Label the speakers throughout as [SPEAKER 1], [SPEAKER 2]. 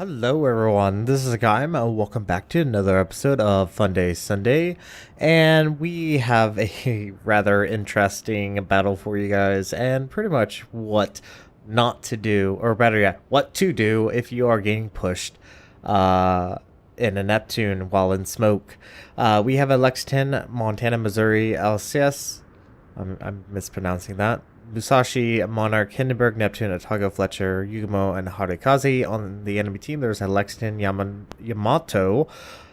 [SPEAKER 1] Hello everyone, this is Hakaym. Welcome back to another episode of Funday Sunday, and we have a rather interesting battle for you guys, and pretty much what not to do, or better yet, what to do if you are getting pushed in a Neptune while in smoke. We have a Lexington, Montana, Missouri, LCS. I'm mispronouncing that. Musashi, Monarch, Hindenburg, Neptune, Otago, Fletcher, Yugamo, and Harikaze. On the enemy team, there's a Lexington, Yamato,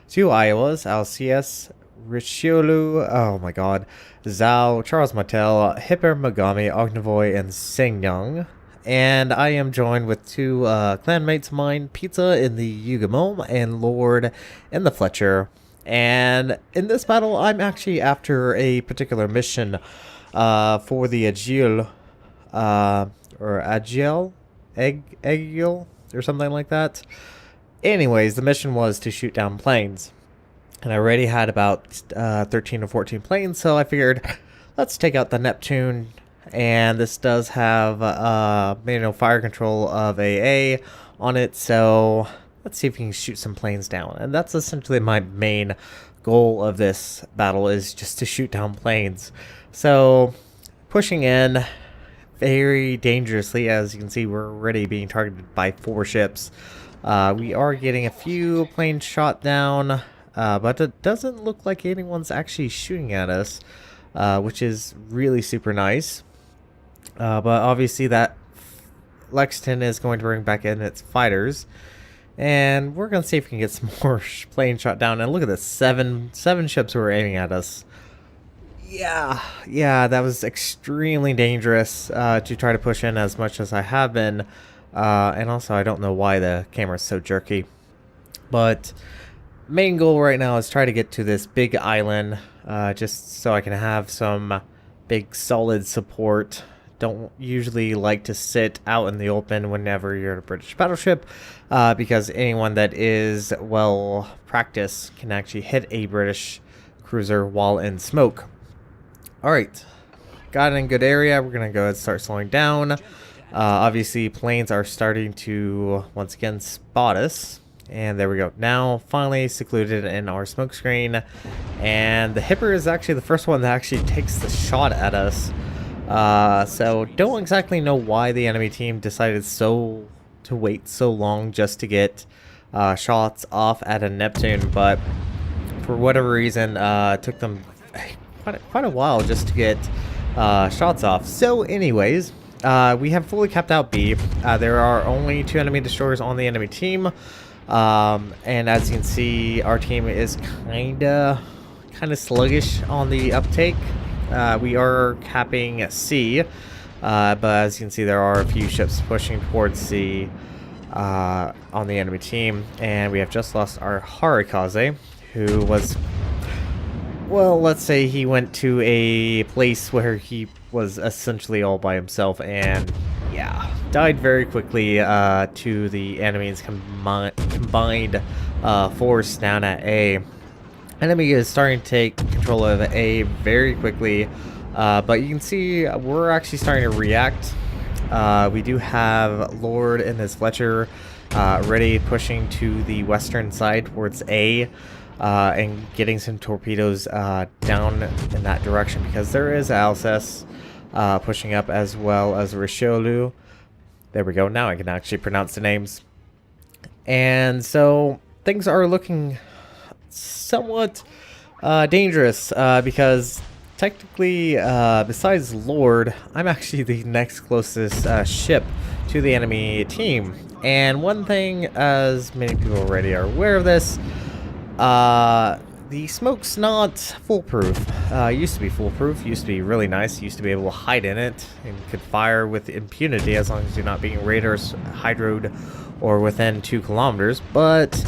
[SPEAKER 1] two Iowas, LCS, Richelieu, oh my god, Zhao, Charles Martel, Hipper, Megami, Ognivoy, and Singyang. And I am joined with two clanmates of mine, Pizza in the Yugamo, and Lord in the Fletcher. And in this battle, I'm actually after a particular mission for the Agile, or Agile, Agile, or something like that. Anyways, the mission was to shoot down planes, and I already had about 13 or 14 planes, so I figured let's take out the Neptune. And this does have manual fire control of AA on it, so let's see if we can shoot some planes down. And that's essentially my main goal of this battle, is just to shoot down planes. So pushing in very dangerously. As you can see, we're already being targeted by 4 ships. We are getting a few planes shot down, but it doesn't look like anyone's actually shooting at us, which is really super nice. But obviously that Lexington is going to bring back in its fighters, and we're going to see if we can get some more planes shot down. And look at this, seven ships were aiming at us. Yeah, that was extremely dangerous to try to push in as much as I have been. And also, I don't know why the camera's so jerky. But main goal right now is try to get to this big island, just so I can have some big solid support. Don't usually like to sit out in the open whenever you're in a British battleship, because anyone that is well practiced can actually hit a British cruiser while in smoke. Alright, got it in good area. We're going to go ahead and start slowing down. Obviously, planes are starting to, once again, spot us. And there we go. Now, finally secluded in our smoke screen. And the Hipper is actually the first one that actually takes the shot at us. So, don't exactly know why the enemy team decided to wait so long just to get shots off at a Neptune. But for whatever reason, it took them quite a while just to get shots off. So anyways, we have fully capped out B. There are only 2 enemy destroyers on the enemy team, and as you can see, our team is kind of sluggish on the uptake. We are capping C, but as you can see, there are a few ships pushing towards C on the enemy team, and we have just lost our Harikaze, who was, well, let's say he went to a place where he was essentially all by himself, and yeah, died very quickly to the enemy's combined force down at A. Enemy is starting to take control of A very quickly, but you can see we're actually starting to react. We do have Lord and his Fletcher already pushing to the western side towards A. And getting some torpedoes down in that direction, because there is Alsace pushing up, as well as Richelieu. There we go. Now I can actually pronounce the names. And so things are looking somewhat dangerous, because technically, besides Lord, I'm actually the next closest ship to the enemy team. And one thing, as many people already are aware of this, the smoke's not foolproof. Used to be foolproof, used to be really nice, used to be able to hide in it and could fire with impunity as long as you're not being raided, hydroed, or within 2 kilometers. But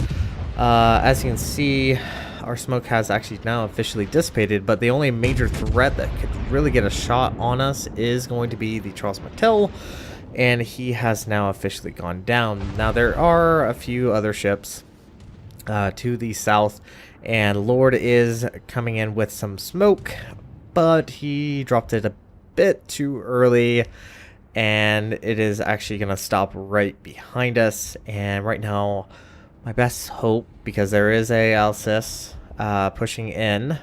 [SPEAKER 1] as you can see, our smoke has actually now officially dissipated, but the only major threat that could really get a shot on us is going to be the Charles Martel, and he has now officially gone down. Now, there are a few other ships to the south, and Lord is coming in with some smoke, but he dropped it a bit too early, and it is actually going to stop right behind us. And right now, my best hope, because there is a Alcys pushing in,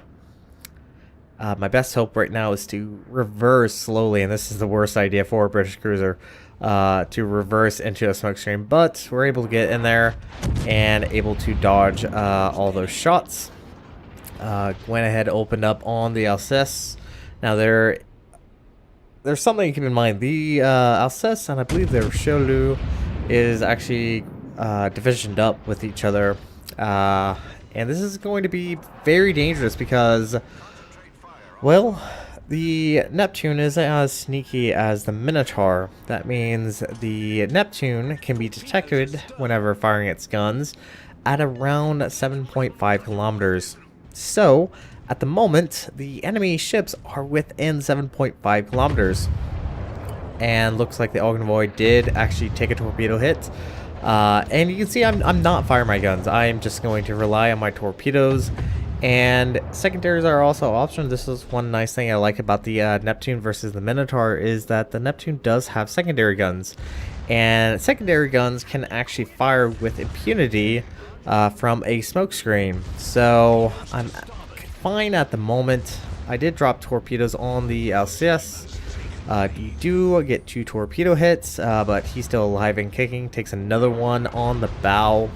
[SPEAKER 1] my best hope right now is to reverse slowly, and this is the worst idea for a British cruiser, to reverse into a smoke screen, but we're able to get in there and able to dodge all those shots. Went ahead, opened up on the Alcys. Now there's something to keep in mind. The Alcys and I believe the Richelieu is actually divisioned up with each other, and this is going to be very dangerous because, well, the Neptune isn't as sneaky as the Minotaur. That means the Neptune can be detected whenever firing its guns at around 7.5 kilometers. So, at the moment, the enemy ships are within 7.5 kilometers. And looks like the Envoy did actually take a torpedo hit. And you can see I'm not firing my guns. I'm just going to rely on my torpedoes. And secondaries are also optional. This is one nice thing I like about the Neptune versus the Minotaur, is that the Neptune does have secondary guns. And secondary guns can actually fire with impunity from a smoke screen. So I'm fine at the moment. I did drop torpedoes on the Alcys. You do get 2 torpedo hits, but he's still alive and kicking. Takes another one on the bow.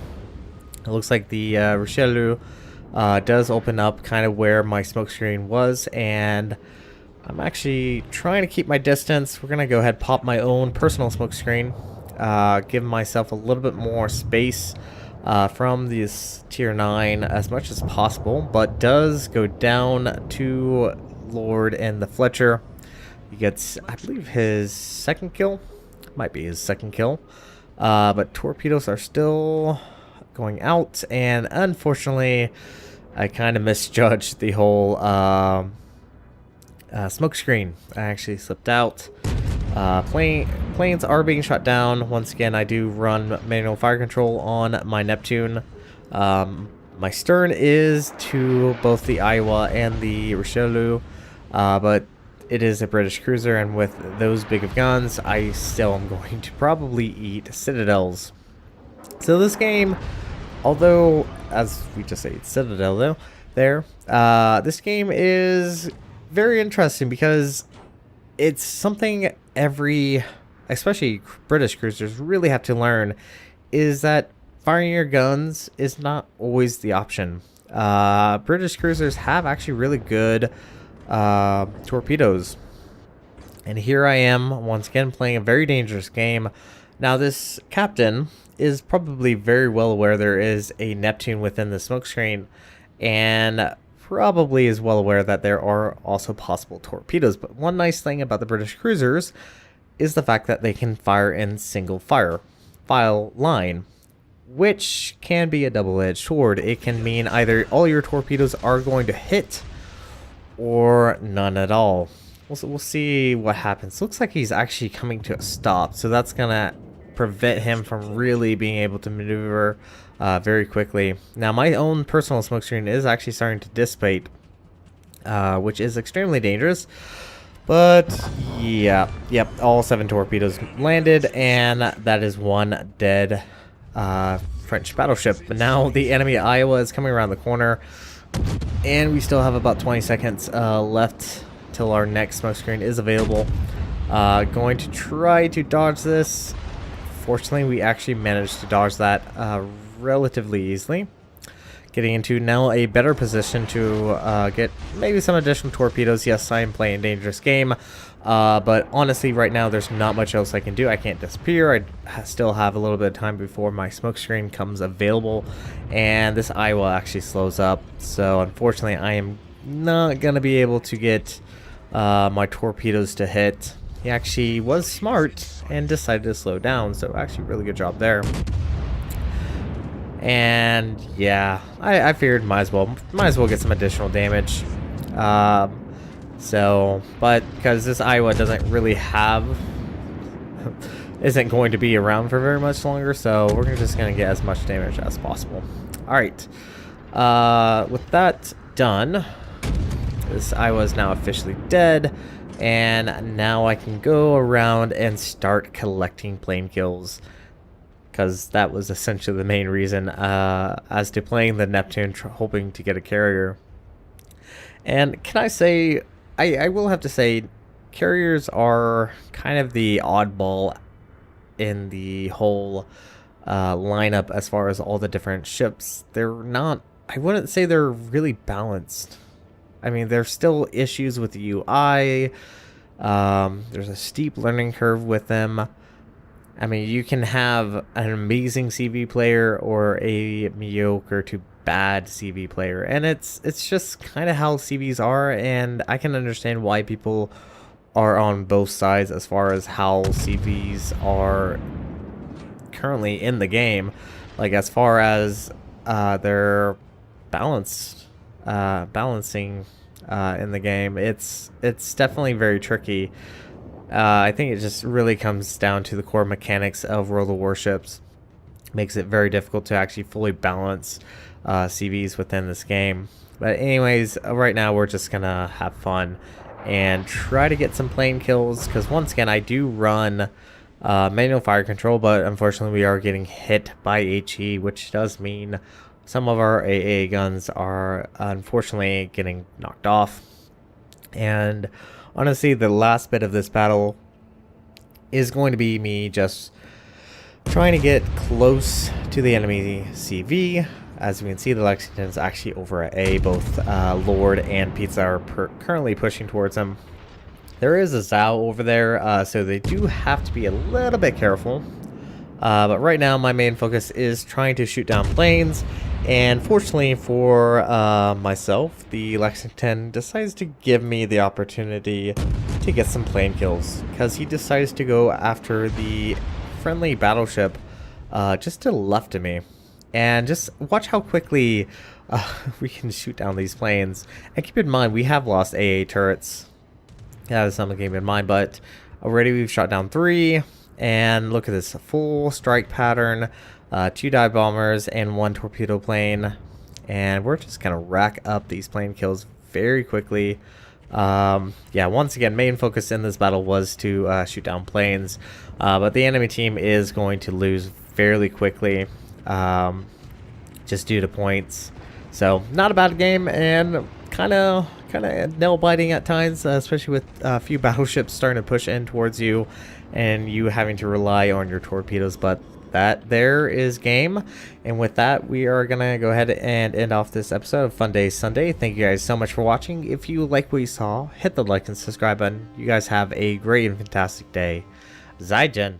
[SPEAKER 1] It looks like the Richelieu does open up kind of where my smoke screen was, and I'm actually trying to keep my distance. We're gonna go ahead and pop my own personal smoke screen, give myself a little bit more space from this tier 9 as much as possible, but does go down to Lord and the Fletcher. He gets, I believe, his second kill. Might be his second kill. But torpedoes are still going out, and unfortunately I kind of misjudged the whole smoke screen. I actually slipped out. Planes are being shot down. Once again, I do run manual fire control on my Neptune. My stern is to both the Iowa and the Richelieu, but it is a British cruiser, and with those big of guns, I still am going to probably eat citadels. So this game, although, as we just say, citadel though, this game is very interesting because it's something especially British cruisers, really have to learn, is that firing your guns is not always the option. British cruisers have actually really good torpedoes. And here I am, once again, playing a very dangerous game. Now, this captain is probably very well aware there is a Neptune within the smokescreen, and probably is well aware that there are also possible torpedoes. But one nice thing about the British cruisers is the fact that they can fire in single file line, which can be a double-edged sword. It can mean either all your torpedoes are going to hit or none at all. We'll see what happens. Looks like he's actually coming to a stop, so that's gonna prevent him from really being able to maneuver very quickly. Now, my own personal smokescreen is actually starting to dissipate, which is extremely dangerous. But yeah, yep, all 7 torpedoes landed, and that is one dead French battleship. But now the enemy Iowa is coming around the corner, and we still have about 20 seconds left till our next smokescreen is available. Going to try to dodge this. Fortunately, we actually managed to dodge that relatively easily. Getting into now a better position to get maybe some additional torpedoes. Yes, I am playing a dangerous game, but honestly, right now, there's not much else I can do. I can't disappear. I still have a little bit of time before my smokescreen comes available, and this Iowa actually slows up. So, unfortunately, I am not going to be able to get my torpedoes to hit. He actually was smart and decided to slow down, so actually really good job there. And yeah, I figured might as well get some additional damage. But because this Iowa doesn't really isn't going to be around for very much longer, so we're just gonna get as much damage as possible. All right, with that done, this Iowa is now officially dead, And now I can go around and start collecting plane kills, because that was essentially the main reason as to playing the Neptune, hoping to get a carrier. And can I say, I will have to say, carriers are kind of the oddball in the whole lineup as far as all the different ships. They're not, I wouldn't say they're really balanced. I mean, there's still issues with the UI. There's a steep learning curve with them. I mean, you can have an amazing CV player or a mediocre to bad CV player, and it's just kind of how CVs are, and I can understand why people are on both sides as far as how CVs are currently in the game. Like, as far as their balancing in the game, it's definitely very tricky. I think it just really comes down to the core mechanics of World of Warships. Makes it very difficult to actually fully balance CVs within this game. But anyways, right now we're just gonna have fun and try to get some plane kills, because once again I do run manual fire control, but unfortunately we are getting hit by HE, which does mean some of our AA guns are unfortunately getting knocked off. And honestly, the last bit of this battle is going to be me just trying to get close to the enemy CV. As we can see, the Lexington is actually over at A. Both Lord and Pizza are currently pushing towards him. There is a Zao over there, so they do have to be a little bit careful. But right now, my main focus is trying to shoot down planes. And fortunately for myself, the Lexington decides to give me the opportunity to get some plane kills, because he decides to go after the friendly battleship just to the left of me. And just watch how quickly we can shoot down these planes. And keep in mind, we have lost AA turrets. That is something to keep in mind, but already we've shot down 3. And look at this, a full strike pattern, 2 dive bombers and 1 torpedo plane. And we're just gonna rack up these plane kills very quickly. Yeah, once again, main focus in this battle was to shoot down planes, but the enemy team is going to lose fairly quickly, just due to points. So not a bad game, and kind of nail biting at times, especially with a few battleships starting to push in towards you and you having to rely on your torpedoes. But that there is game. And with that, we are gonna go ahead and end off this episode of Funday Sunday. Thank you guys so much for watching. If you like what you saw, hit the like and subscribe button. You guys have a great and fantastic day. Zaijian.